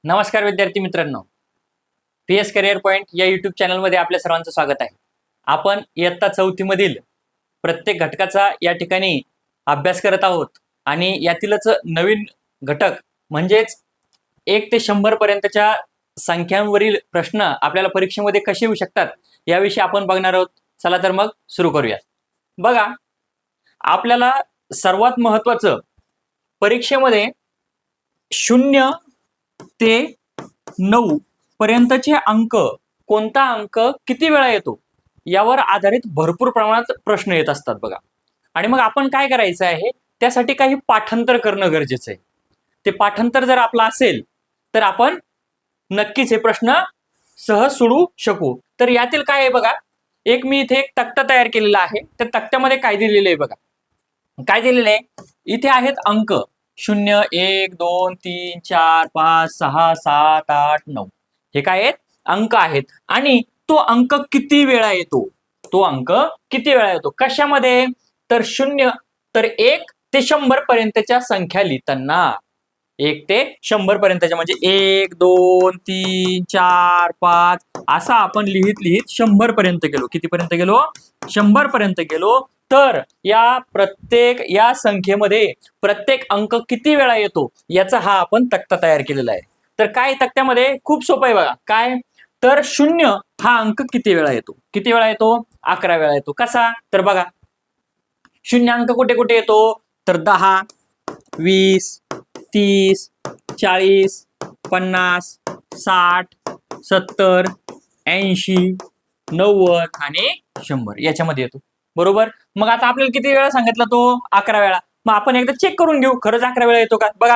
नमस्कार विद्यार्थी मित्रांनो, PS करिअर पॉइंट या युट्यूब चॅनलमध्ये आपल्या सर्वांचं स्वागत आहे. आपण इयत्ता 4थी मधील प्रत्येक घटकाचा या ठिकाणी अभ्यास करत आहोत आणि यातीलच नवीन घटक म्हणजेच 1 ते 100 पर्यंतच्या संख्यांवरील प्रश्न आपल्याला परीक्षेमध्ये कसे येऊ शकतात याविषयी आपण बघणार आहोत. चला तर मग सुरू करूया. बघा, आपल्याला सर्वात महत्त्वाचं परीक्षेमध्ये 0 ते 9 पर्यंतचे अंक, कोणता अंक किती वेळा येतो यावर आधारित भरपूर प्रमाणात प्रश्न येत असतात बघा. आणि मग आपण काय करायचं आहे, त्यासाठी काही पाठांतर करणं गरजेचं आहे. ते पाठांतर जर आपलं असेल तर आपण नक्कीच हे प्रश्न सहज सोडवू शकू. तर यातील काय आहे बघा, मी इथे एक तक्ता तयार केलेला आहे. त्या तक्त्यामध्ये काय दिलेलं आहे बघा, काय दिलेलं आहे, इथे आहेत अंक 0 1 2 3 4 5 6 7 8 9. हे काय आहेत, अंक आहेत. आणि तो अंक किती वेळा येतो, तो अंक किती वेळा येतो कशामध्ये, तर 0 तर 1 ते 100 पर्यंतच्या संख्या लिहिताना, 1 ते 100 पर्यंतच्या म्हणजे 1 2 3 4 5 असा आपण लिहित लिहित 100 पर्यंत गेलो. कितीपर्यंत गेलो, 100 पर्यंत गेलो. तर या संख्येमध्ये प्रत्येक अंक किती वेळा येतो याचा हा आपण तक्ता तयार केलेला आहे. तर काय तक्त्यामध्ये खूप सोपं आहे बघा, काय तर 0 हा अंक किती वेळा येतो, किती वेळा येतो, 11 वेळा येतो. कसा, तर बघा 0 अंक कुठे कुठे येतो, तर 10 20 30 40 50 60 70 80 90 आणि 100 याच्यामध्ये येतो. बरोबर. मग आता आपल्याला किती वेळा सांगितलं, तो 11 वेळा. मग आपण एकदा चेक करून घेऊ, खरंच 11 वेळा येतो का. बघा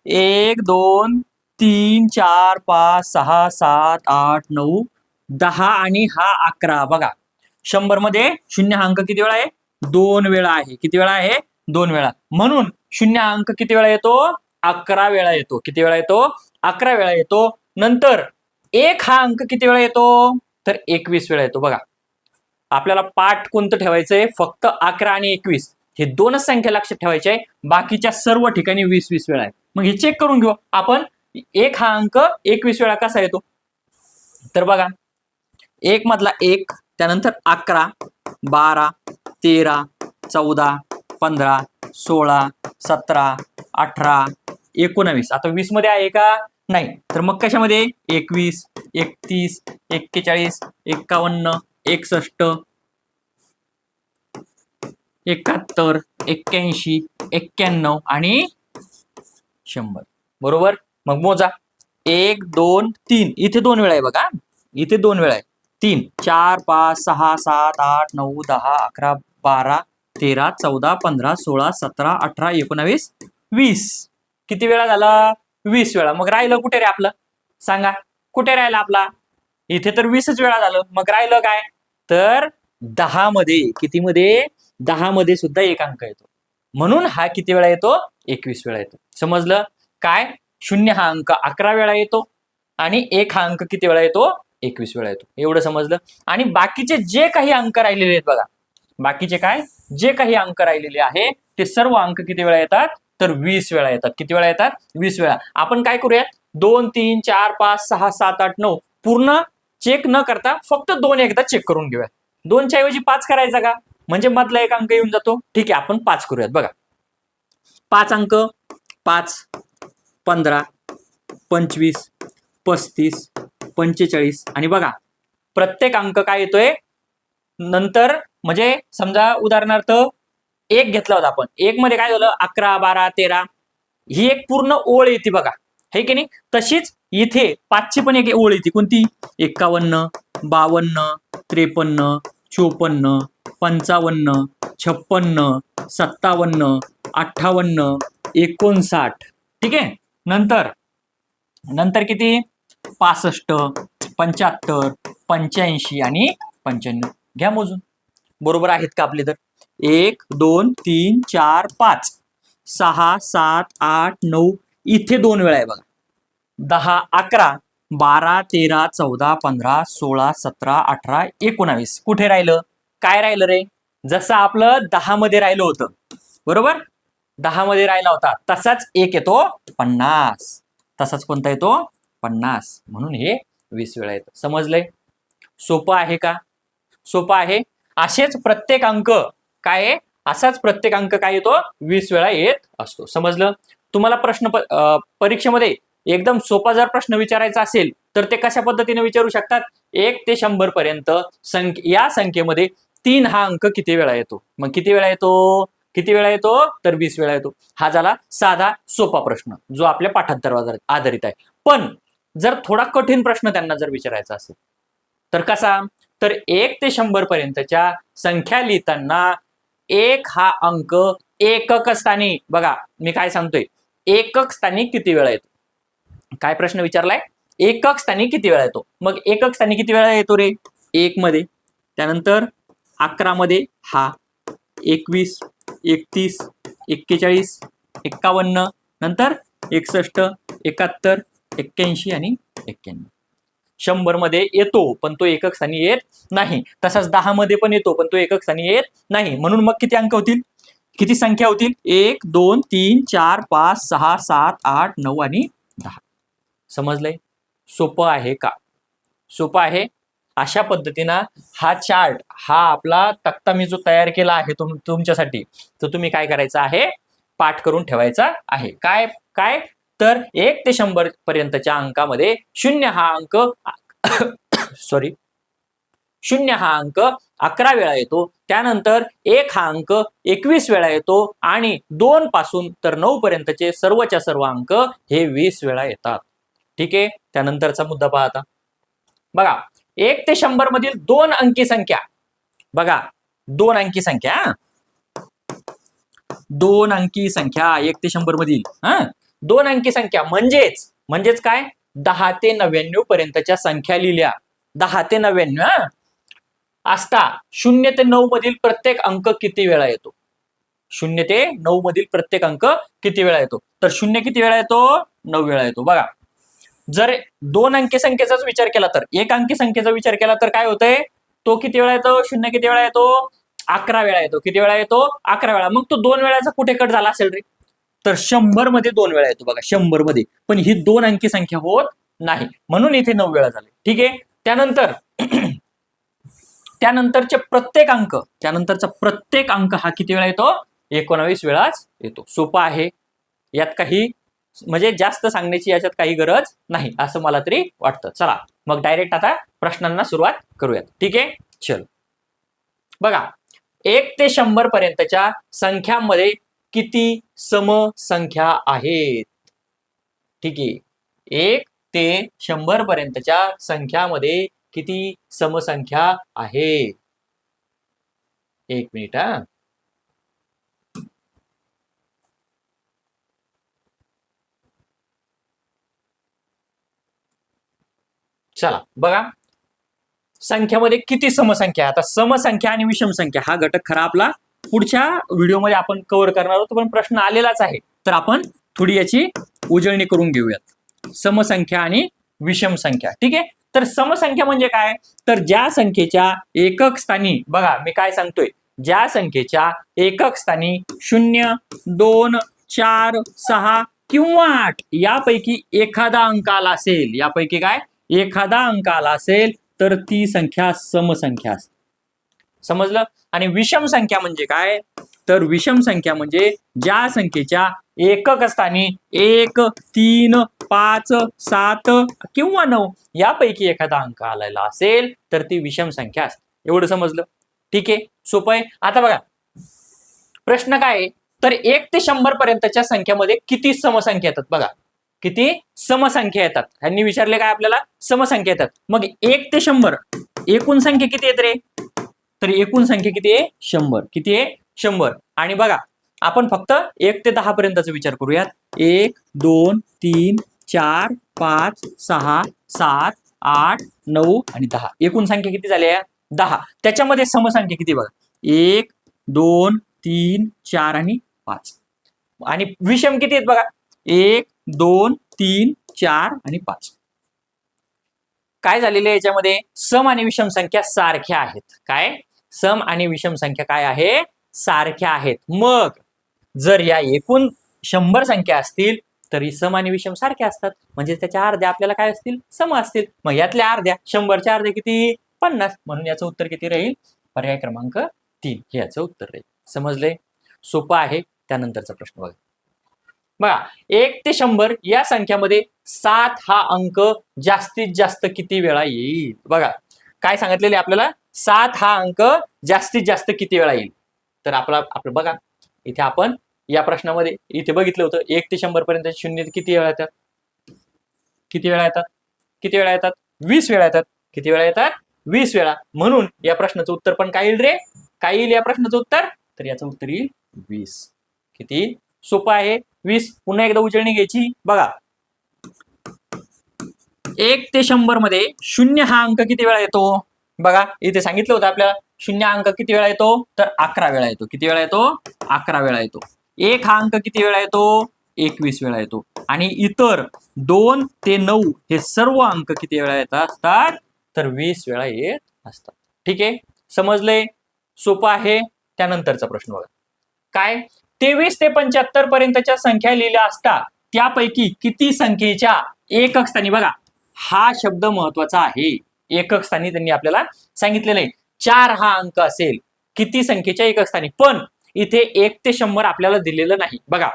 1 2 3 4 5 6 7 8 9 10 आणि हा 11. बघा 100 मध्ये 0 हा अंक किती वेळा आहे, 2 वेळा आहे. किती वेळा आहे, 2 वेळा. म्हणून 0 हा अंक किती वेळा येतो, 11 वेळा येतो. किती वेळा येतो, 11 वेळा येतो. नंतर 1 हा अंक किती वेळा येतो, तर 21 वेळा येतो. बघा आपल्याला पाठ कोणतं ठेवायचंय, फक्त 11 आणि 21 हे दोनच संख्या लक्षात ठेवायच्या आहे. बाकीच्या सर्व ठिकाणी 20 वेळा आहे. मग हे चेक करून घेऊ आपण, 1 हा अंक 21 वेळा कसा येतो, तर बघा 1 मधला 1, त्यानंतर 11 12 13 14 15 16 17 18 19. आता 20 मध्ये आहे का, नाही. तर मग कशामध्ये, 21 31 41 51 61 71 81 91 आणि 100. बरोबर. मग मोजा 1 2 3, इथे 2 वेळा आहे बघा, इथे 2 वेळा आहे. 3 4 5 6 7 8 9 10 11 12 13 14 15 16 17 18 19 20. किती वेळा झाला, 20 वेळा. मग राहिलं कुठे रे आपलं, सांगा कुठे राहिलं आपला, इथे तर 20च वेळा झालं. मग राहिलं काय, तर 10 मध्ये. किती मध्ये, 10 मध्ये सुद्धा 1 अंक येतो. म्हणून हा किती वेळा येतो, 21 वेळा येतो. समजलं काय, 0 हा अंक 11 वेळा येतो आणि 1 हा अंक किती वेळा येतो, 21 वेळा येतो. एवढं समजलं. आणि बाकीचे जे काही अंक राहिलेले आहेत बघा, बाकीचे काय जे काही अंक राहिलेले आहे ते सर्व अंक किती वेळा येतात, तर 20 वेळा येतात. किती वेळा येतात, 20 वेळा. आपण काय करूयात, 2 3 4 5 6 7 8 9 पूर्ण चेक न करता फक्त 2 एकदा चेक करून घेऊया. 2 च्या ऐवजी 5 करायचा का, म्हणजे मधला 1 अंक येऊन जातो. ठीक आहे, आपण 5 करूयात. बघा 5 अंक, 5 15 25 35 45 आणि बघा प्रत्येक अंक काय येतोय नंतर, म्हणजे समजा उदाहरणार्थ 1 घेतला होता आपण, 1 मध्ये काय झालं, 11 12 13 ही एक पूर्ण ओळ येते बघा, है की नाही. तशीच इथे 5 ची पण एक ओळ येते, कोणती, 51 52 53 54 55 56 57 58 59. ठीक आहे. नंतर किती, 65 75 85 आणि 95. घ्या मोजून, बरोबर आहेत का आपले. तर 1 2 3 4 5 6 7 8 9 इथे 2 वेळा आहे बघा. 10 11 12 13 14 15 16 17 18 19. कुठे राहिलं, काय राहिलं रे, जसं आपलं 10 मध्ये राहिलं होतं, बरोबर. 10 मध्ये राहिला होता तसाच 1 येतो 50. तसाच कोणता येतो 50 म्हणून हे 20 वेळा येतं. समजलंय? सोपं आहे का? सोपं आहे. असेच प्रत्येक अंक काय आहे, असाच प्रत्येक अंक काय येतो 20 वेळा येत असतो. समजलं? तुम्हाला परीक्षेमध्ये एकदम सोपा जर प्रश्न विचारायचा असेल तर ते कशा पद्धतीने विचारू शकतात? 1 ते 100 पर्यंत या संख्येमध्ये 3 हा अंक किती वेळा येतो? मग किती वेळा येतो? किती वेळा येतो? तर 20 वेळा येतो. हा झाला साधा सोपा प्रश्न जो आपल्या पाठांतरावर आधारित आहे. पण जर थोडा कठीण प्रश्न त्यांना जर विचारायचा असेल तर कसा? तर 1 ते 100 पर्यंतच्या संख्या लिहिताना 1 हा अंक एकक स्थानी, बघा मी काय सांगतोय, एकक स्थानी किती वेळा येतो? काय प्रश्न विचारलाय? एकक स्थानी किती वेळा येतो? मग एकक स्थानी किती वेळा येतो रे? 1 मध्ये, त्यानंतर 11 मध्ये हा, 21, 31, 41, 51, नंतर 61, 71, 81 आणि 91. 100 मध्ये येतो पण तो एकक स्थानी येत नाही. तसाच 10 मध्ये पण येतो पण तो एकक स्थानी येत नाही. म्हणून मग किती अंक होतील? किती संख्या होतील? 1, 2, 3, 4, 5, 6, 7, 8, 9 आणि 10. समजलंय? सोपं आहे का? सोपं आहे. अशा पद्धतीनं हा चार्ट, हा आपला तक्ता मी जो तयार केला आहे तुमच्यासाठी, तर तुम्ही काय करायचं आहे? पाठ करून ठेवायचा आहे. काय काय तर 1 ते 100 पर्यंतच्या अंकामध्ये 0 हा अंक सॉरी 0 हा अंक 11 वेळा येतो. त्यानंतर 1 हा अंक 21 वेळा येतो आणि 2 पासून तर 9 पर्यंतचे सर्वच्या सर्व अंक हे 20 वेळा येतात. ठीक आहे. त्यानंतरचा मुद्दा पहा आता. बघा 1 ते 100 मधील 2 अंकी संख्या, बघा 2 अंकी संख्या, 2 अंकी संख्या 1 ते 100 मधील 2 अंकी संख्या म्हणजेच काय? 10 ते 99 पर्यंतच्या संख्या लिहिल्या. 10 ते 99 असता 0 ते 9 मधील प्रत्येक अंक किती वेळा येतो? 0 ते 9 मधील प्रत्येक अंक किती वेळा येतो? तर 0 किती वेळा येतो? 9 वेळा येतो. बघा जर 2 अंकी संख्येचाच विचार केला तर, 1 अंकी संख्येचा विचार केला तर काय होतंय? तो किती वेळा येतो? 0 किती वेळा येतो? 11 वेळा येतो. किती वेळा येतो? 11 वेळा. मग तो 2 वेळाचा कुठे कट झाला असेल रे? तर 100 मध्ये 2 वेळा येतो. बघा 100 मध्ये, पण ही 2 अंकी संख्या होत नाही म्हणून इथे 9 वेळा झाले. ठीक आहे. त्यानंतर त्यानंतरचा प्रत्येक अंक हा किती वेळा येतो? 19 वेळाच येतो. सोपा आहे. यात काही म्हणजे जास्त सांगण्याची याच्यात काही गरज नाही असं मला तरी वाटतं. चला मग डायरेक्ट आता प्रश्नांना सुरुवात करूयात. ठीक आहे. चल बघा 1 ते 100 पर्यंतच्या संख्यांमध्ये किती समसंख्या आहेत? ठीक आहे. 1 ते 100 पर्यंतच्या संख्यामध्ये किती समसंख्या आहे? 1 मिनिट हा. चला बघा संख्यामध्ये किती समसंख्या. आता समसंख्या आणि विषम संख्या हा घटक खरा आपला पुढच्या व्हिडिओमध्ये आपण कव्हर करणार आहोत, पण प्रश्न आलेलाच आहे तर आपण थोडी याची उजळणी करून घेऊयात. समसंख्या आणि विषम संख्या. ठीक आहे. तर समसंख्या म्हणजे काय? तर ज्या संख्येच्या एकक स्थानी, बघा मी काय सांगतोय, ज्या संख्येच्या एकक स्थानी 0, 2, 4, 6 किंवा 8 यापैकी एखादा अंक आला असेल, यापैकी काय एखादा अंक आला असेल तर ती संख्या समसंख्या असते. समजलं? आणि विषम संख्या म्हणजे काय? तर विषम संख्या म्हणजे ज्या संख्येच्या एकक स्थानी 1, 3, 5, 7 किंवा 9 यापैकी एखादा अंक आलेला असेल तर ती विषम संख्या असते. एवढं समजलं? ठीक आहे. सोपं आहे. आता बघा प्रश्न काय आहे? तर 1 ते 100 पर्यंतच्या संख्यामध्ये किती समसंख्या येतात? बघा किती समसंख्या येतात. त्यांनी विचारले काय आपल्याला? समसंख्या येतात. मग 1 ते 100 एकूण संख्या किती येत रे? तर एकूण संख्या किती आहे? 100. किती आहे? 100. आणि बघा आपण फक्त 1 ते 10 पर्यंतचा विचार करूयात. 1, 2, 3, 4, 5, 6, 7, 8, 9 आणि 10. एकूण संख्या किती झाल्या? 10. त्याच्यामध्ये समसंख्या किती बघा? 1, 2, 3, 4 आणि 5. आणि विषम किती आहेत बघा? 1, 2, 3, 4 आणि 5. काय झालेलं आहे याच्यामध्ये? सम आणि विषम संख्या सारख्या आहेत. काय? सम आणि विषम संख्या काय आहे? सारख्या आहेत. मग जर या एकूण 100 संख्या असतील तरी सम आणि विषम सारखे असतात, म्हणजे त्याच्या अर्ध्या आपल्याला काय असतील, सम असतील. मग यातल्या अर्ध्या 100च्या अर्ध्या किती, 50. म्हणून याचं उत्तर किती राहील, पर्याय क्रमांक 3 हे याचं उत्तर राहील. समजले? सोपं आहे. त्यानंतरचा प्रश्न बघा. बघा 1 ते 100 या संख्यामध्ये 7 हा अंक जास्तीत जास्त किती वेळा येईल. बघा काय सांगितलेले आपल्याला, 7 हा अंक जास्तीत जास्त किती वेळा येईल. तर आपलं बघा इथे आपण या प्रश्नामध्ये इथे बघितलं होतं 1 ते 100 पर्यंत शून्य किती वेळा येतात, किती वेळा येतात, किती वेळा येतात, 20 वेळा येतात. किती वेळा येतात, 20 वेळा. म्हणून या प्रश्नाचं उत्तर पण काय येईल रे, काय येईल या प्रश्नाचं उत्तर, तर याचं उत्तर येईल 20. किती सोपं आहे 20. पुन्हा एकदा उजळणी घ्यायची. बघा 1 ते 100 मध्ये 0 हा अंक किती वेळा येतो. बघा इथे सांगितलं होतं आपल्याला 0 अंक किती वेळा येतो, तर 11 वेळा येतो. किती वेळा येतो, 11 वेळा येतो. 1 हा अंक किती वेळा येतो, 21 वेळा येतो. आणि इतर 2 ते 9 हे सर्व अंक किती वेळा येत असतात, तर 20 वेळा येत असतात. ठीक आहे, समजले? सोपं आहे. त्यानंतरचा प्रश्न बघा. काय, 23 ते 75 पर्यंतच्या संख्या लिहिल्या असता त्यापैकी किती संख्येच्या एकक स्थानी, बघा हा शब्द महत्वाचा आहे, एकक स्थानी त्यांनी आपल्याला सांगितलेलं आहे 4 हा अंक असेल किती संख्येच्या एकक स्थानी. पण इथे 1 ते 100 आपल्याला दिलेलं नाही. बघा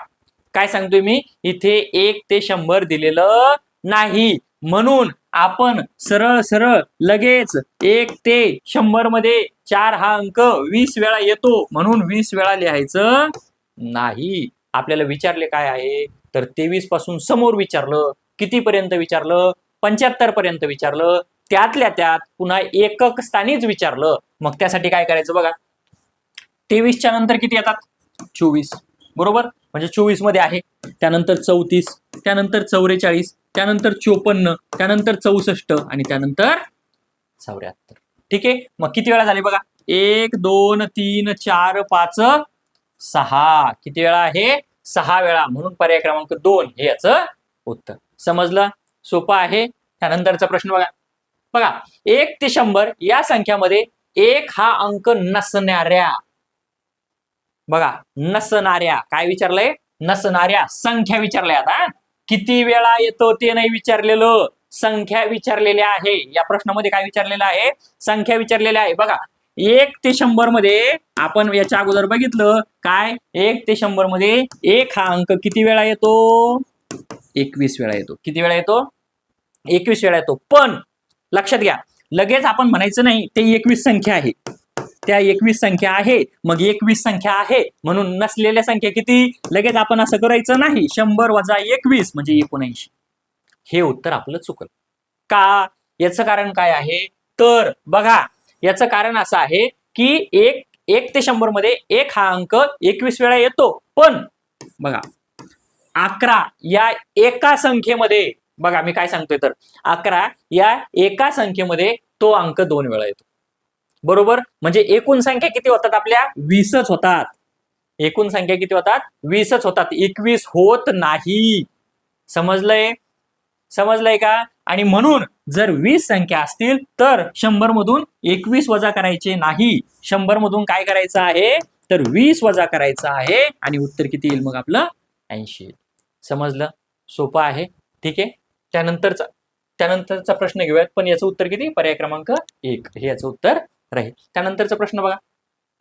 काय सांगतोय मी, इथे 1 ते 100 दिलेलं नाही. म्हणून आपण सरळ सरळ लगेच 1 ते 100 मध्ये 4 हा अंक 20 वेळा येतो म्हणून 20 वेळा लिहायचं नाही. आपल्याला विचारले काय आहे, तर 23 पासून समोर विचारलं, कितीपर्यंत विचारलं, 75 पर्यंत विचारलं, त्यातल्या त्यात पुन्हा एकक स्थानीच विचारलं. मग त्यासाठी काय करायचं बघा, 23च्या नंतर किती येतात, 24 बरोबर, म्हणजे 24 मध्ये आहे. त्यानंतर 34, त्यानंतर 44, त्यानंतर 54, त्यानंतर 64 आणि त्यानंतर 74. ठीक आहे, मग किती वेळा झाले बघा, 1 2 3 4 5 6. किती वेळा आहे, 6 वेळा. म्हणून पर्याय क्रमांक 2 हे याचं उत्तर. समजलं? सोपं आहे. त्यानंतरचा प्रश्न बघा. बघा 1 ते 100 या संख्यामध्ये 1 हा अंक नसणाऱ्या, बघा नसणाऱ्या काय विचारलंय, नसणाऱ्या संख्या विचारल्या. आता किती वेळा येतो ते नाही विचारलेलं, संख्या विचारलेल्या आहे. या प्रश्नामध्ये काय विचारलेलं आहे, संख्या विचारलेल्या आहे. बघा 1 ते 100 मध्ये आपण याच्या अगोदर बघितलं काय, 1 ते 100 मध्ये 1 हा अंक किती वेळा येतो, 21 वेळा येतो. किती वेळा येतो, 21 वेळा येतो. पण लक्षात घ्या, लगेच आपण म्हणायचं नाही ते 21 संख्या आहे, त्या 21 संख्या आहे, मग 21 संख्या आहे म्हणून नसलेल्या संख्या किती, लगेच आपण असं करायचं नाही. 100 वजा 21 म्हणजे 79. हे उत्तर आपलं चुकलं का, याचं कारण काय आहे, तर बघा याचं कारण असं आहे की 1 ते 100 मध्ये 1 हा अंक 21 वेळा येतो. पण बघा 11 या एका संख्येमध्ये, बघा मी काय सांगतोय, तर 11 या एका संख्येमध्ये तो अंक 2 वेळा येतो. बरोबर, म्हणजे एकूण संख्या किती होतात आपल्या, 20च होतात. एकूण संख्या किती होतात, 20च होतात, 21 होत नाही. समजलंय, समजलंय का. आणि म्हणून जर 20 संख्या असतील तर 100 मधून 21 वजा करायचे नाही, 100 मधून काय करायचं आहे, तर 20 वजा करायचं आहे आणि उत्तर किती येईल मग आपलं, 80. समजलं, सोपं आहे. ठीक आहे, त्यानंतरचा प्रश्न घेऊयात, पण याचं उत्तर किती, पर्याय क्रमांक 1 हे याचं उत्तर राहील. त्यानंतरचा प्रश्न बघा,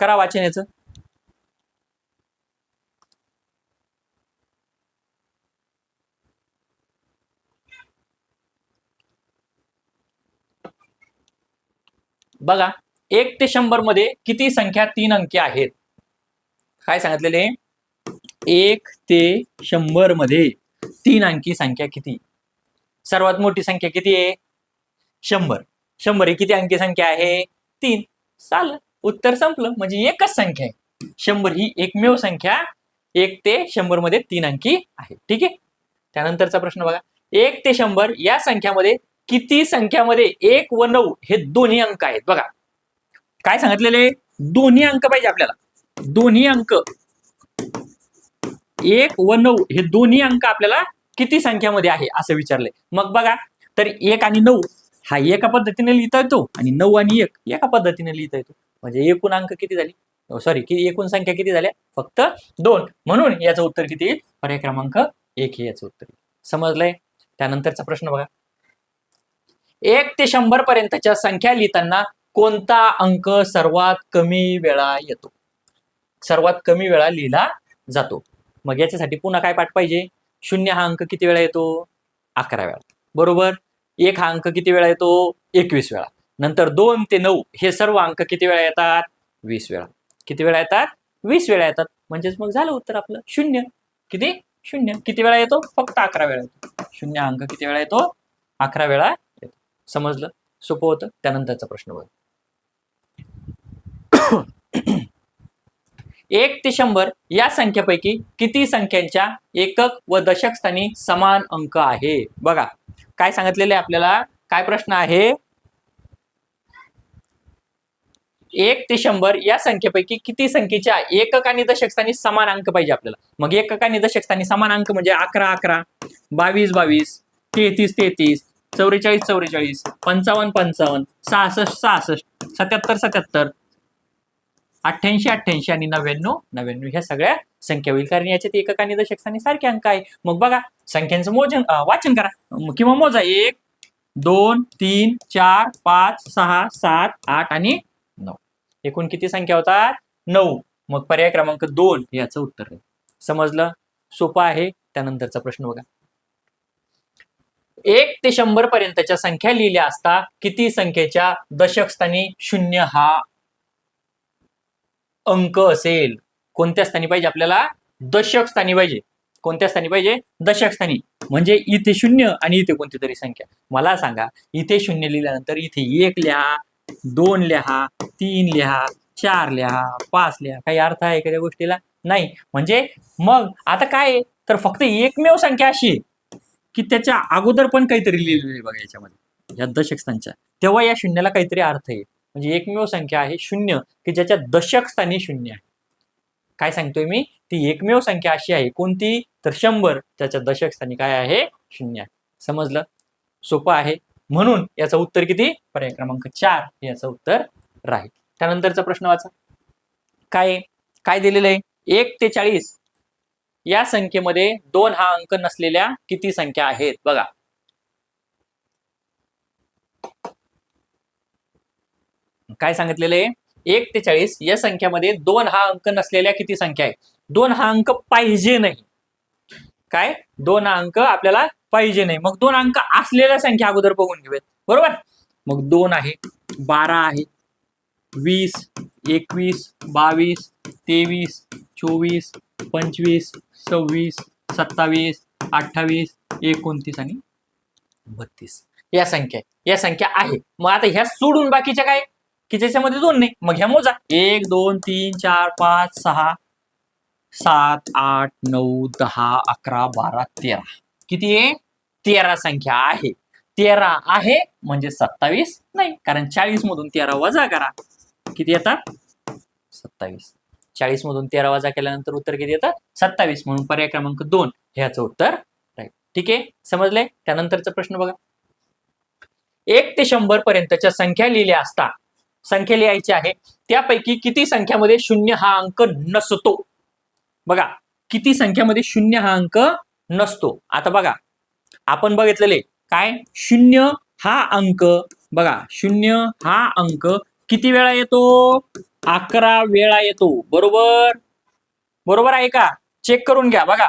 करा वाचन याचं. बघा 1 ते 100 मध्ये किती संख्या 3 अंकी आहेत. काय सांगितलेले, 1 ते 100 मध्ये 3 अंकी संख्या किती. सर्वात मोठी संख्या किती आहे, 100. 100 ही किती अंकी संख्या आहे, 3. चाल उत्तर संपलं, म्हणजे एकच संख्या आहे. 100 ही एकमेव संख्या 1 ते 100 मध्ये 3 अंकी आहे. ठीक आहे, त्यानंतरचा प्रश्न बघा, 1 ते 100 या संख्यामध्ये किती संख्यामध्ये 1 व 9 हे दोन्ही अंक आहेत. बघा काय सांगितलेले, दोन्ही अंक पाहिजे आपल्याला, दोन्ही अंक 1 व 9 हे दोन्ही अंक आपल्याला किती संख्यामध्ये आहे असं विचारलंय. मग बघा, तर 1 आणि 9 हा एका पद्धतीने लिहिता येतो आणि 9 आणि 1 एका पद्धतीने लिहिता येतो. म्हणजे एकूण अंक किती झाली, सॉरी एकूण संख्या किती झाल्या, फक्त 2. म्हणून याचं उत्तर किती येईल, पर्याय क्रमांक 1 हे याचं उत्तर. समजलंय? त्यानंतरचा प्रश्न बघा. 1 ते 100 पर्यंतच्या संख्या लिहिताना कोणता अंक सर्वात कमी वेळा येतो? सर्वात कमी वेळा लिहिला जातो. मग याच्यासाठी पुन्हा काय पाठ पाहिजे? 0 हा अंक किती वेळा येतो? 11 वेळा. बरोबर. 1 हा अंक किती वेळा येतो? 21 वेळा. नंतर 2 ते 9 हे सर्व अंक किती वेळा येतात? 20 वेळा. किती वेळा येतात? 20 वेळा येतात. म्हणजेच मग झालं उत्तर आपलं 0. किती? 0. किती वेळा येतो? फक्त 11 वेळा येतो. 0 अंक किती वेळा येतो? 11 वेळा येतो. समजलं? सोपं होतं. त्यानंतरचा प्रश्न बघा. 1 ते 100 या संख्येपैकी किती संख्यांच्या एकक व दशक स्थानी समान अंक आहे? बघा काय सांगितलेले आपल्याला. काय प्रश्न आहे? 1 ते 100 या संख्येपैकी किती संख्येच्या एकक आणि दशक स्थानी समान अंक पाहिजे आपल्याला. मग एकक आणि दशक स्थानी समान अंक म्हणजे 11 11, 22 22, 33 33, 44 44, 55 55, 66 66, 77 77, 88 88 आणि 99 99 ह्या सगळ्या संख्या होईल. कारण याच्यात एकक आणि दशक स्थानी सारखे अंक आहे. मग बघा संख्यांचं वाचन करा किंवा मोजा. 1 2 3 4 5 6 7 8 आणि 9. एकूण किती संख्या होतात? 9. मग पर्याय क्रमांक 2 याचं उत्तर आहे. समजलं? सोपं आहे. त्यानंतरचा प्रश्न बघा. 1 ते 100 पर्यंतच्या संख्या लिहिल्या असता किती संख्येच्या दशक स्थानी 0 हा अंक असेल? कोणत्या स्थानी पाहिजे आपल्याला? दशक स्थानी पाहिजे. कोणत्या स्थानी पाहिजे? दशक स्थानी. म्हणजे इथे 0 आणि इथे कोणती तरी संख्या. मला सांगा, इथे 0 लिहिल्यानंतर इथे 1 लिहा, 2 लिहा, 3 लिहा, 4 लिहा, 5 लिहा. काही अर्थ आहे का त्या गोष्टीला? नाही. म्हणजे मग आता काय तर फक्त एकमेव संख्या अशी आहे की त्याच्या अगोदर पण काहीतरी लिहिलेलं आहे बघा याच्यामध्ये, या दशक स्थानच्या. तेव्हा या शून्याला काहीतरी अर्थ आहे. म्हणजे एकमेव संख्या आहे 0 की ज्याच्या दशक स्थानी 0 आहे. काय सांगतोय मी? ती एकमेव संख्या अशी आहे. कोणती? तर 100. त्याच्या दशक स्थानी काय आहे? 0 आहे. समजलं? सोपं आहे. म्हणून याचं उत्तर किती? पर्याय क्रमांक 4 याचं उत्तर राहील. त्यानंतरचा प्रश्न वाचा. काय काय दिलेलं आहे? 1 ते 40 या संख्येमध्ये 2 हा अंक नसलेल्या किती संख्या आहेत? बघा काय सांगितलेलं आहे? 1 ते 40 या संख्येमध्ये 2 हा अंक नसलेल्या किती संख्या आहे? 2 हा अंक पाहिजे नाही. काय? 2 हा अंक आपल्याला पाहिजे नाही. मग 2 अंक असलेल्या संख्या अगोदर बघून घेऊयात. बरोबर. मग 2 आहे, 12 आहे, 20, 21, 22, 23, 24, 25, 26, 27, 28, 29 आणि 32 या संख्या आहे. या संख्या आहे. मग आता ह्या सोडून बाकीच्या काय की ज्याच्यामध्ये 2 नाही. मग ह्या मोजा. 1 2 3 4 5 6 7 8 9 10 11 12 13. किती आहे? 13 संख्या आहे. 13 आहे म्हणजे 27 नाही. कारण 40 मधून 13 वजा करा. किती येतात? 27. 40 मधून 13 वजा केल्यानंतर उत्तर किती येतं? 27. म्हणून पर्याय क्रमांक 2 ह्याचं उत्तर राहील. ठीक आहे. समजलंय? त्यानंतरचा प्रश्न बघा. 1 ते 100 पर्यंतच्या संख्या लिहिल्या असता संख्या लिहायची आहे. त्यापैकी किती संख्यामध्ये 0 हा अंक नसतो? बघा किती संख्यामध्ये 0 हा अंक नसतो. आता बघा आपण बघितलेले काय 0 हा अंक बघा 0 हा अंक किती वेळा येतो? 11 वेळा येतो. बरोबर. बरोबर आहे का? चेक करून घ्या. बघा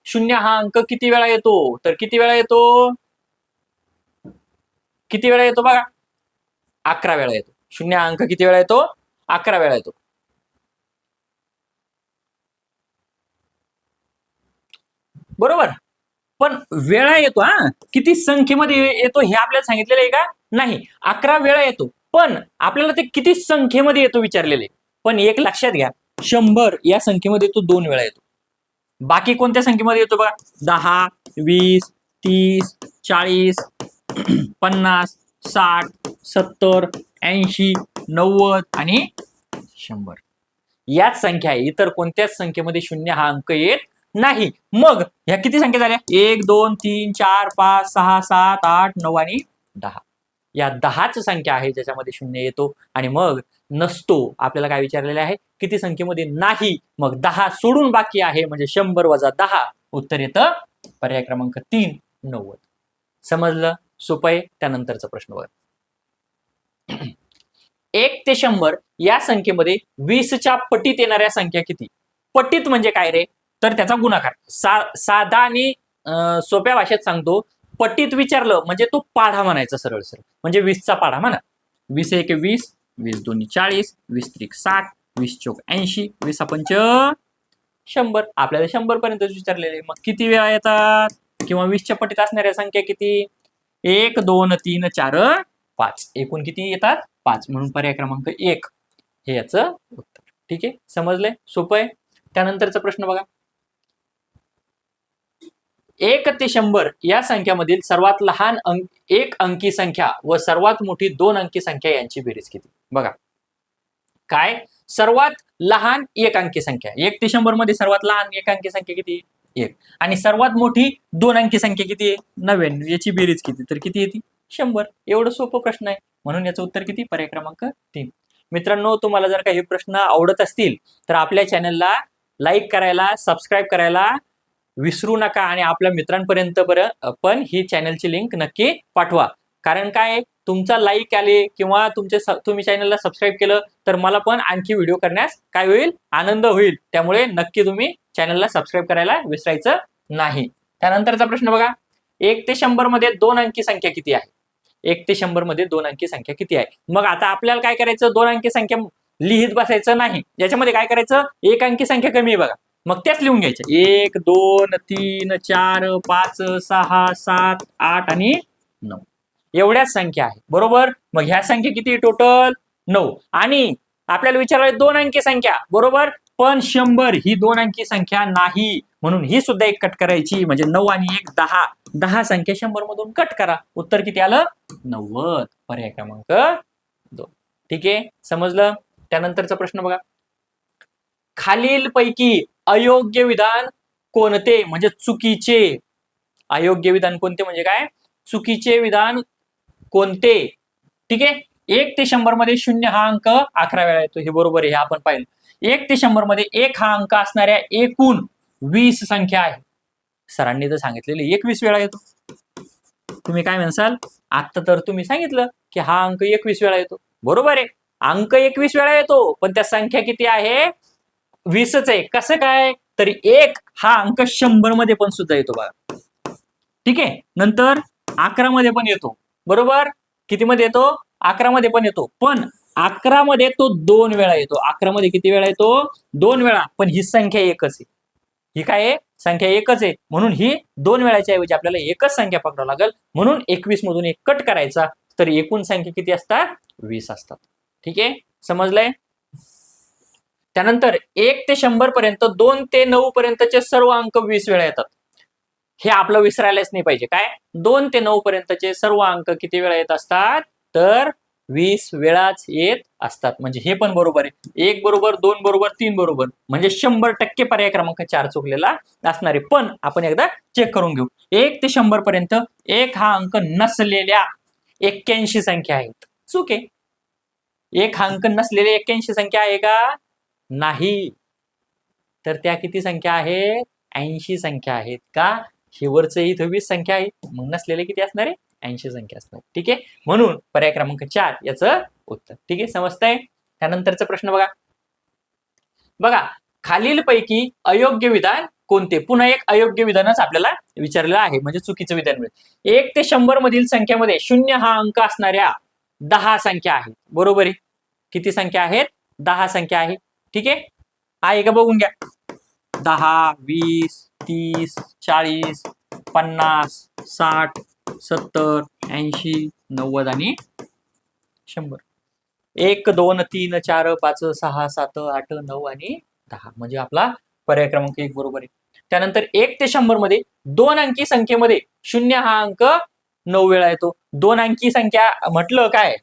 0 हा अंक किती वेळा येतो? तर किती वेळा येतो? किती वेळा येतो बघा? 11 वेळा येतो. 0 हा अंक किती वेळा येतो? 11 वेळा येतो. बरोबर. पण वेळा येतो. किती संख्येमध्ये येतो हे आपल्याला सांगितलेलं आहे का? नाही. 11 वेळा येतो. पण आपल्याला ते किती संख्येमध्ये येतो विचारलेले. पण एक लक्षात घ्या 100 या संख्येमध्ये तो 2 वेळा येतो. बाकी कोणत्या संख्येमध्ये येतो बघा? 10 20 30 40 50 60 70 80 90 आणि 100 याच संख्या आहे. इतर कोणत्याच संख्येमध्ये 0 हा अंक येत नाही. मग ह्या किती संख्या झाल्या? 1 2 3 4 5 6 7 8 9 आणि 10. या 10च संख्या आहे ज्याच्यामध्ये 0 येतो. आणि मग नसतो आपल्याला काय विचारलेलं आहे? किती संख्येमध्ये नाही. मग 10 सोडून बाकी आहे म्हणजे 100 वजा 10 उत्तर येतं पर्याय क्रमांक 3 90. समजलं? सोपं आहे. त्यानंतरचा प्रश्न बघा. 1 ते 100 या संख्येमध्ये 20च्या पटीत येणाऱ्या संख्या किती? पटीत म्हणजे काय रे? तर त्याचा गुणाकार. साधा आणि सोप्या भाषेत सांगतो. पटीत विचारलं म्हणजे तो पाढा म्हणायचा सरळ सरळ. म्हणजे 20चा पाढा म्हणा. 20 1 20, 20 2 40, 20 3 60, 20 4 80, 20 5 100. आपल्याला 100 पर्यंत विचारलेले. मग किती वेळा येतात? किंवा 20च्या पटीत असणाऱ्या संख्या किती? 1 2 3 4 5. एकूण किती येतात? 5. म्हणून पर्याय क्रमांक 1 हे याचं उत्तर. ठीक आहे, समजलंय? सोपं आहे. त्यानंतरचा प्रश्न बघा. 1 ते 100 या संख्यामधील सर्वात लहान एक अंकी संख्या व सर्वात मोठी 2 अंकी संख्या यांची बेरीज किती? बघा काय, सर्वात लहान एक अंकी संख्या. 1 ते 100 मध्ये सर्वात लहान एक अंकी संख्या किती? 1. आणि सर्वात मोठी 2 अंकी संख्या किती आहे? 99. याची बेरीज किती? तर किती येते? 100. एवढं सोपं प्रश्न आहे. म्हणून याचं उत्तर किती? पर्याय क्रमांक 3. मित्रांनो, तुम्हाला जर का हे प्रश्न आवडत असतील तर आपल्या चॅनलला लाईक करायला, सबस्क्राईब करायला विसरू नका आणि आपल्या मित्रांपर्यंत पण ही चॅनलची लिंक नक्की पाठवा. कारण काय, तुमचा लाईक आले किंवा तुम्ही चॅनलला सबस्क्राईब केलं तर मला पण आणखी व्हिडिओ करण्यास काय होईल? आनंद होईल. त्यामुळे नक्की तुम्ही चॅनलला सबस्क्राईब करायला विसरायचं नाही. त्यानंतरचा प्रश्न बघा. 1 ते 100 मध्ये 2 अंकी संख्या किती आहे? 1 ते 100 मध्ये 2 अंकी संख्या किती आहे? मग आता आपल्याला काय करायचं? 2 अंकी संख्या लिहित बसायचं नाही. याच्यामध्ये काय करायचं? एक अंकी संख्या कमी आहे बघा, मग त्याच लिहून घ्यायच्या. 1 2 3 4 5 6 7 8 आणि 9 एवढ्याच संख्या आहे. बरोबर. मग ह्या संख्या किती? टोटल 9. आणि आपल्याला विचारलं 2 अंकी संख्या. बरोबर. पण 100 ही 2 अंकी संख्या नाही, म्हणून ही सुद्धा एक कट करायची. म्हणजे 9 आणि 1 10. 10 संख्या 100 मधून कट करा. उत्तर किती आलं? 90. पर्याय क्रमांक 2. ठीक आहे, समजलं? त्यानंतरचा प्रश्न बघा. खालील पैकी अयोग्य विधान कोणते? म्हणजे चुकीचे. अयोग्य विधान कोणते म्हणजे काय? चुकीचे विधान कोणते? ठीक आहे. 1 ते 100 मध्ये 0 हा अंक 11 वेळा येतो. हे बरोबर आहे, हे आपण पाहिलं. 1 ते 100 मध्ये 1 हा अंक असणाऱ्या एकूण 20 संख्या आहे. सरांनी तर सांगितलेले 21 वेळा येतो. तुम्ही काय म्हणसाल? आता तर तुम्ही सांगितलं की हा अंक 21 वेळा येतो. बरोबर आहे, अंक 21 वेळा येतो, पण त्या संख्या किती आहे? 20च आहे. कसं काय? तरी 1 हा अंक 100 मध्ये पण सुद्धा येतो बघा. ठीक आहे. नंतर 11 मध्ये पण येतो. बरोबर. किती मध्ये येतो? 11 मध्ये पण येतो. पण 11 मध्ये तो 2 वेळा येतो. 11 मध्ये किती वेळा येतो? 2 वेळा. पण ही संख्या एकच आहे. ही काय आहे? संख्या एकच आहे. म्हणून ही 2 वेळाच्या ऐवजी आपल्याला एकच संख्या पकडावं लागेल. म्हणून 21 मधून 1 कट करायचा. तर एकूण संख्या किती असतात? 20 असतात. ठीक आहे, समजलंय? त्यानंतर 1 ते 100 पर्यंत 2 ते 9 पर्यंतचे सर्व अंक 20 वेळा येतात. हे आपलं विसरायलाच नाही पाहिजे. काय? 2 ते 9 पर्यंतचे सर्व अंक किती वेळा येत असतात? तर 20 वेळाच येत असतात. म्हणजे हे पण बरोबर आहे. 1 बरोबर, 2 बरोबर, 3 बरोबर. म्हणजे 100% पर्याय क्रमांक 4 चुकलेला असणार आहे. पण आपण एकदा चेक करून घेऊ. 1 ते 100 पर्यंत 1 हा अंक नसलेल्या 81 संख्या आहेत. चूक आहे. 1 हा अंक नसलेल्या 81 संख्या आहे का? नाही. तर त्या किती संख्या आहे? 80 संख्या आहेत का? शेवटचं इथं 20 संख्या आहे. मग नसलेले किती असणार आहे? 80 संख्या असणार. ठीक आहे, म्हणून पर्याय क्रमांक 4 याचं उत्तर. ठीक आहे, समजतंय? त्यानंतरचा प्रश्न बघा. बघा, खालील पैकी अयोग्य विधान कोणते? पुन्हा एक अयोग्य विधानच आपल्याला विचारलेलं आहे. म्हणजे चुकीचं विधान मिळेल. 1 ते 100 मधील संख्येमध्ये 0 हा अंक असणाऱ्या 10 संख्या आहेत. बरोबर आहे. किती संख्या आहेत? 10 संख्या आहे. ठीक आहे का? बघून घ्या. 10 20 30 40 50 60 70 80 90 आणि 100. 1 2 3 4 5 6 7 8 9 आणि 10. म्हणजे आपला पर्याय क्रमांक 1 बरोबर आहे. त्यानंतर 1 ते 100 मध्ये 2 अंकी संख्येमध्ये 0 हा अंक 9 वेळा येतो. 2 अंकी संख्या म्हटलं काय?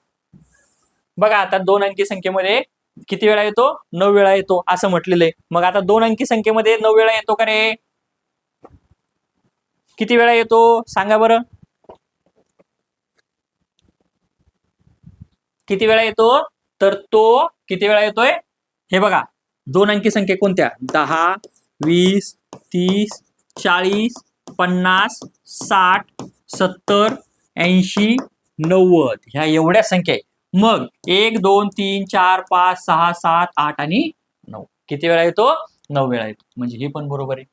बघा, आता 2 अंकी संख्येमध्ये किती वेळा येतो? 9 वेळा येतो असं म्हटलेलं आहे. मग आता 2 अंकी संख्येमध्ये 9 वेळा येतो का रे? किती वेळा येतो सांगा बरं? किती वेळा येतो? तर तो किती वेळा येतोय? हे बघा, 2 अंकी संख्या कोणत्या? 10 20 30 40 50, 60, 70, 80, 90 ह्या एवढ्या संख्या आहे. मग 1 2 3 4 5 6 7 8 आणि 9 किती वेळा येतो? 9 वेळा येतो. म्हणजे हे पण बरोबर आहे.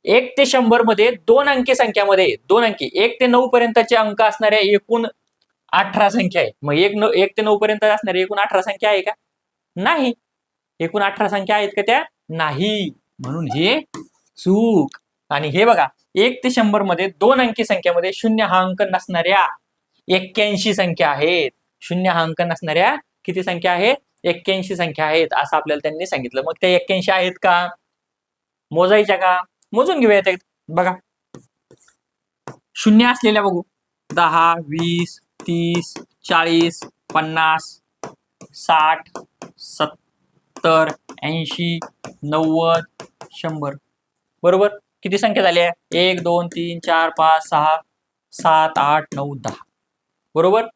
1 ते 100 मध्ये दोन अंकी संख्यामध्ये दोन अंकी 1 ते 9 पर्यंतचे अंक असणाऱ्या एकूण 18 संख्या आहे. मग 1 ते 9 पर्यंत असणारी एकूण 18 संख्या आहे का? नाही. एकूण 18 संख्या आहेत का त्या? नाही. म्हणून हे चूक. आणि हे बघा 1 ते 100 मध्ये दोन अंकी संख्यामध्ये शून्य हा अंक नसणाऱ्या 81 संख्या आहेत. शून्य हा अंक नसणाऱ्या किती संख्या आहेत? 81 संख्या आहेत असं आपल्याला त्यांनी सांगितलं. मग त्या 81 आहेत का? मोजायच्या का? मोजून घेऊया ते. बघा शून्य असलेल्या बघू 10, 20, 30, 40, 50, 60, 70, 80, 90, 100 बरोबर. किती संख्या झाल्या? 1 2 3 4 5 6 7 8 9 10 बरोबर.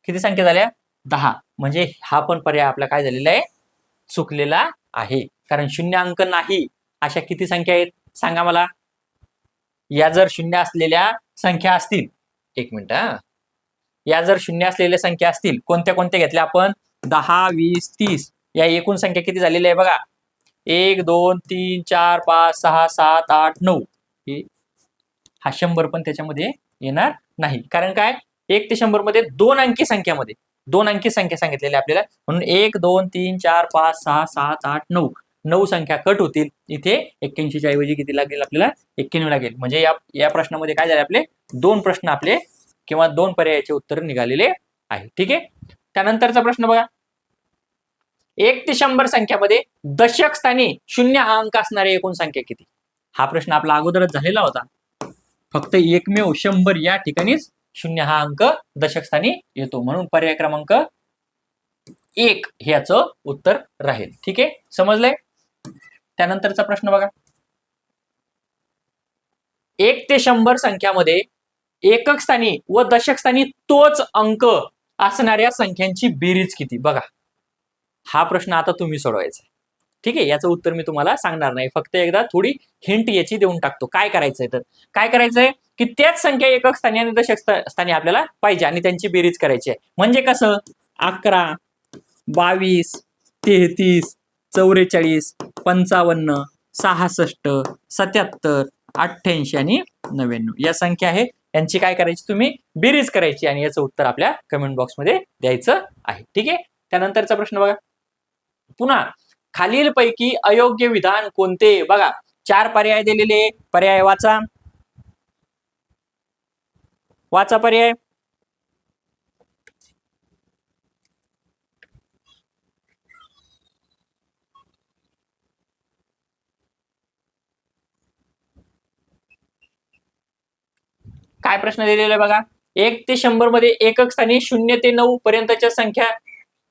किती संख्या झाल्या? 10. म्हणजे हा पण पर्याय आपला काय झालेला आहे? चुकलेला आहे. कारण शून्य अंक नाही अशा किती संख्या आहेत सांगा मला. या जर शून्य असलेल्या संख्या असतील, एक मिनिट हा, या जर शून्य असलेल्या संख्या असतील कोणत्या कोणत्या घेतल्या आपण? 10, 20, 30 या एकूण संख्या किती झालेली आहे बघा. 1 2 3 4 5 6 7 8 9 हा 100 पण त्याच्यामध्ये येणार नाही. कारण काय? 1 ते 100 मध्ये दोन अंकी संख्यामध्ये दोन अंकी संख्या सांगितलेली आपल्याला. म्हणून 1 2 3 4 5 6 7 8 9 9 संख्या कट होतील. इथे 81 च्या ऐवजी किती लागेल आपल्याला? 91 लागेल. म्हणजे या प्रश्नामध्ये काय झाले आपले? दोन प्रश्न आपले किंवा दोन पर्यायाचे उत्तर निघालेले आहे. ठीक आहे. त्यानंतरचा प्रश्न बघा. 1 ते 100 संख्यामध्ये दशक स्थानी शून्य हा अंक असणारी एकूण संख्या किती? हा प्रश्न आपला अगोदरच झालेला होता. फक्त एकमेव 100 या ठिकाणीच शून्य हा अंक दशक स्थानी येतो. म्हणून पर्याय क्रमांक 1 ह्याचं उत्तर राहील. ठीक आहे. समजलंय? त्यानंतरचा प्रश्न बघा. 1 ते 100 संख्यामध्ये एकक स्थानी व दशक स्थानी तोच अंक असणाऱ्या संख्यांची बेरीज किती? बघा हा प्रश्न आता तुम्ही सोडवायचा. ठीक आहे. याचं उत्तर मी तुम्हाला सांगणार नाही. फक्त एकदा थोडी हिंट याची देऊन टाकतो. काय करायचंय तर काय करायचंय की त्याच संख्या एकक स्थानी आणि दशक स्थानी आपल्याला पाहिजे आणि त्यांची बेरीज करायची आहे. म्हणजे कसं? 11, 22, 33, 44, 55, 66, 77, 88 आणि 99 या संख्या आहेत. यांची काय करायची? तुम्ही बेरीज करायची आणि याचं उत्तर आपल्या कमेंट बॉक्समध्ये द्यायचं आहे. ठीक आहे. त्यानंतरचा प्रश्न बघा. पुन्हा खालीलपैकी अयोग्य विधान कोणते? बघा 4 पर्याय दिलेले. पर्याय वाचा. वाचा पर्याय. काय प्रश्न दिलेला आहे बघा. 1 ते 100 मध्ये एकक स्थानी 0 ते 9 पर्यंतच्या संख्या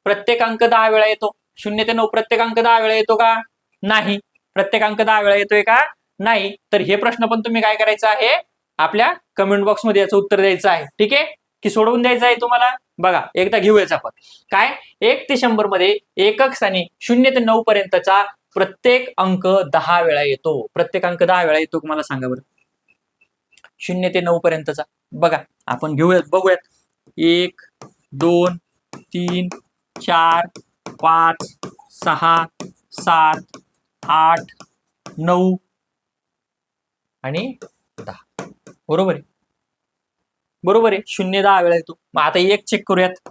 प्रत्येक अंक 10 वेळा येतो. 0 ते 9 प्रत्येक अंक 10 वेळा येतो का? नाही. प्रत्येक अंक 10 वेळा येतोय का? नाही. तर हे प्रश्न पण तुम्ही काय करायचं आहे? आपल्या कमेंट बॉक्स मध्ये याचं उत्तर द्यायचं आहे. ठीक आहे. की सोडवून द्यायचं आहे तुम्हाला. बघा एकदा घेऊयाच आपण. काय? 1 ते 100 मध्ये एकक स्थानी 0 ते 9 पर्यंतचा प्रत्येक अंक 10 वेळा येतो. प्रत्येक अंक 10 वेळा येतो. मला सांगा बरं. 0 ते 9 पर्यंतचा. बघा आपण घेऊयात, बघूयात. 1 2 3 4 5 6 7 8 9 आणि 10 बरोबर आहे. बरोबर आहे. 0 10 वेळा येतो. मग आता एक चेक करूयात.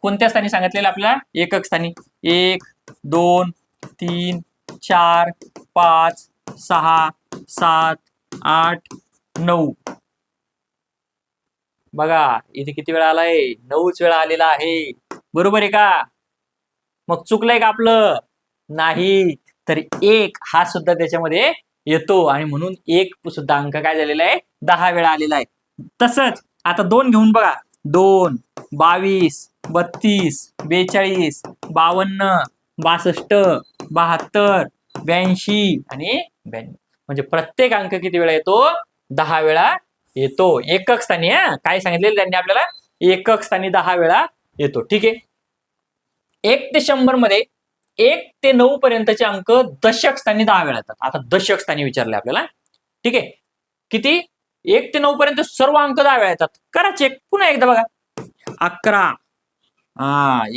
कोणत्या स्थानी सांगितलेलं आपल्याला? एकक स्थानी. 1 2 3 4 5 6 7 8 9 बघा इथे किती वेळा आलाय? 9च वेळा आलेला आहे. बरोबर आहे का? मग चुकलंय का आपलं? नाही. तर 1 हा सुद्धा त्याच्यामध्ये येतो आणि म्हणून 1 सुद्धा अंक काय झालेला आहे? 10 वेळा आलेला आहे. तसंच आता 2 घेऊन बघा. 2 22 32 42 52 62 72 82 आणि 92 म्हणजे प्रत्येक अंक किती वेळा येतो? 10 वेळा येतो. एकक स्थानी. काय सांगितलेलं त्यांनी आपल्याला? एकक स्थानी 10 वेळा येतो. ठीक आहे. 1 ते 100 मध्ये 1 ते 9 पर्यंतचे अंक दशक स्थानी 10 वेळा येतात. आता दशक स्थानी विचारले आपल्याला. ठीक आहे. किती? 1 ते 9 पर्यंत सर्व अंक 10 वेळा येतात. करा चेक पुन्हा एकदा बघा. 11,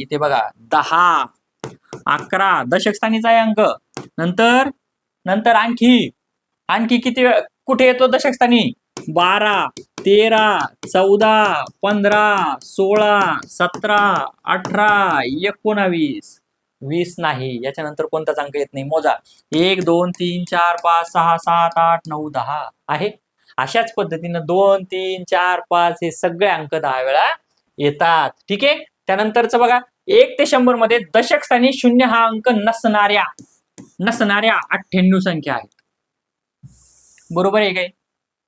इथे बघा 10, 11 दशक स्थानीचा आहे अंक. नंतर नंतर आणखी किती कुठे येतो दशक स्थानी? 12, 13, 14, 15, 16, 17, 18, 19, 20 नाही. याच्यानंतर कोणताच अंक येत नाही. मोजा. 1, 2, 3, 4, 5, 6, 7, 8, 9, 10 आहे. अशाच पद्धतीनं 2, 3, 4, 5 हे सगळे अंक 10 वेळा येतात. ठीक आहे. त्यानंतरच बघा 1 ते 100 मध्ये दशक स्थानी 0 हा अंक नसणाऱ्या 98 संख्या आहेत. बरोबर आहे काय?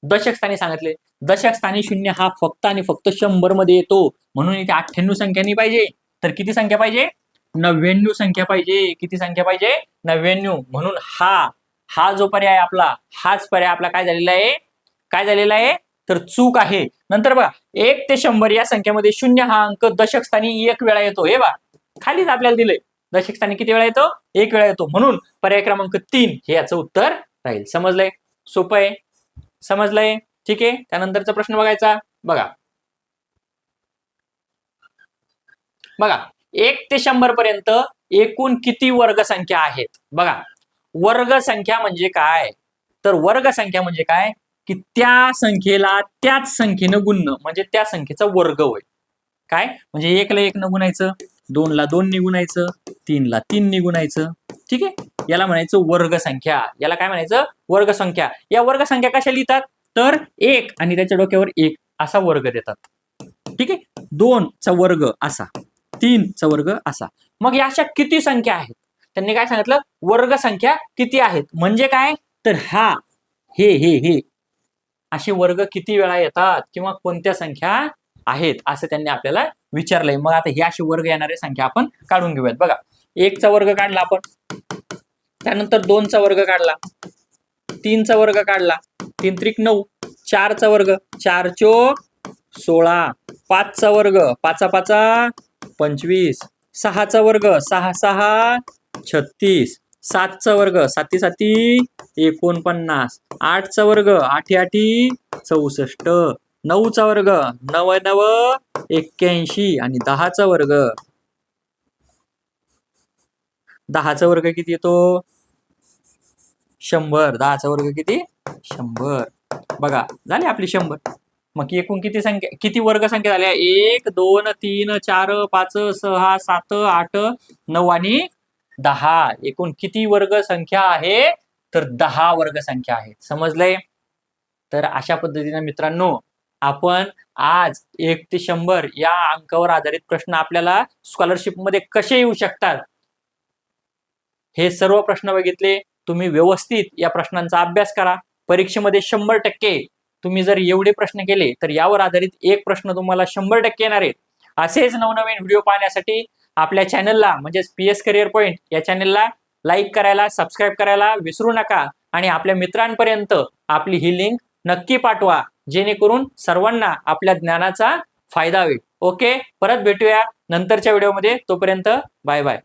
दशक स्थानी सांगितले. दशक स्थानी 0 हा फक्त आणि फक्त 100 मध्ये येतो. म्हणून इथे 98 संख्या नाही पाहिजे. तर किती संख्या पाहिजे? 99 संख्या पाहिजे. किती संख्या पाहिजे? 99. म्हणून हा जो पर्याय आपला, हाच पर्याय आपला काय झालेला आहे? तर चूक आहे. नंतर बघा 1 ते 100 या संख्येमध्ये 0 हा अंक दशक स्थानी 1 वेळा येतो. हे बघा खालीच आपल्याला दिलंय. दशक स्थानी किती वेळा येतो? 1 वेळा येतो. म्हणून पर्याय क्रमांक 3 हे याचं उत्तर राहील. समजलंय? सोपं आहे. समजलंय? ठीक आहे. त्यानंतरचा प्रश्न बघायचा. बघा 1 ते 100 पर्यंत एकूण किती वर्ग संख्या आहेत? बघा वर्ग संख्या म्हणजे काय? तर वर्ग संख्या म्हणजे काय की त्या संख्येला त्याच संख्येनं गुणणं म्हणजे त्या संख्येचा वर्ग होय. काय म्हणजे 1 ला 1 न गुणायचं, 2 ला 2 ने गुणायचं, 3 ला 3 ने गुणायचं. ठीक आहे. याला म्हणायचं वर्ग संख्या. याला काय म्हणायचं? वर्ग संख्या. या वर्ग संख्या कशा लिहितात? तर 1 आणि त्याच्या डोक्यावर 1 असा वर्ग देतात. ठीक आहे. 2 चा वर्ग असा, 3 चा वर्ग असा. मग या अशा किती संख्या आहेत? त्यांनी काय सांगितलं? वर्ग संख्या किती आहेत म्हणजे काय? तर हे असे वर्ग किती वेळा येतात किंवा कोणत्या संख्या आहेत असं त्यांनी आपल्याला विचारलंय. मग आता हे असे वर्ग येणारे संख्या आपण काढून घेऊयात. बघा 1 चा वर्ग काढला आपण, त्यानंतर 2 चा वर्ग काढला, 3 चा वर्ग काढला, 3 त्रिक 9, 4 चा वर्ग, 4 चोक 16, 5 चा वर्ग, 5 पाचा 25, 6 चा वर्ग, 6 6 36, 7 चा वर्ग, 7 7 49, 8 चा वर्ग, 8 8 64, 9 चा वर्ग, 9 9 81 आणि 10 चा वर्ग. 10 चा वर्ग किती येतो? 100. 10 चा वर्ग किती? 100. बघा झाली आपली 100. मग एकूण किती वर्ग संख्या झाल्या? 1 2 3 4 5 6 7 8 9 आणि 10. एकूण किती वर्ग संख्या आहे? तर 10 वर्ग संख्या आहेत. समजलंय? तर अशा पद्धतीने मित्रांनो आपण आज 1 ते 100 या अंकावर आधारित प्रश्न आपल्याला स्कॉलरशिप मध्ये कसे येऊ शकतात हे सर्व प्रश्न बघितले. तुम्ही व्यवस्थित या प्रश्नांचा अभ्यास करा. परीक्षेमध्ये 100% तुम्ही जर एवढे प्रश्न केले तर यावर आधारित एक प्रश्न तुम्हाला 100% येणार आहे. असेच नवनवीन व्हिडिओ पाहण्यासाठी आपल्या चॅनलला म्हणजेच PS करिअर पॉइंट या चॅनलला लाईक करायला, सबस्क्राईब करायला विसरू नका आणि आपल्या मित्रांपर्यंत आपली ही लिंक नक्की पाठवा जेणेकरून सर्वांना आपल्या ज्ञानाचा फायदा होईल. ओके, परत भेटूया नंतरच्या व्हिडिओमध्ये. तोपर्यंत बाय बाय.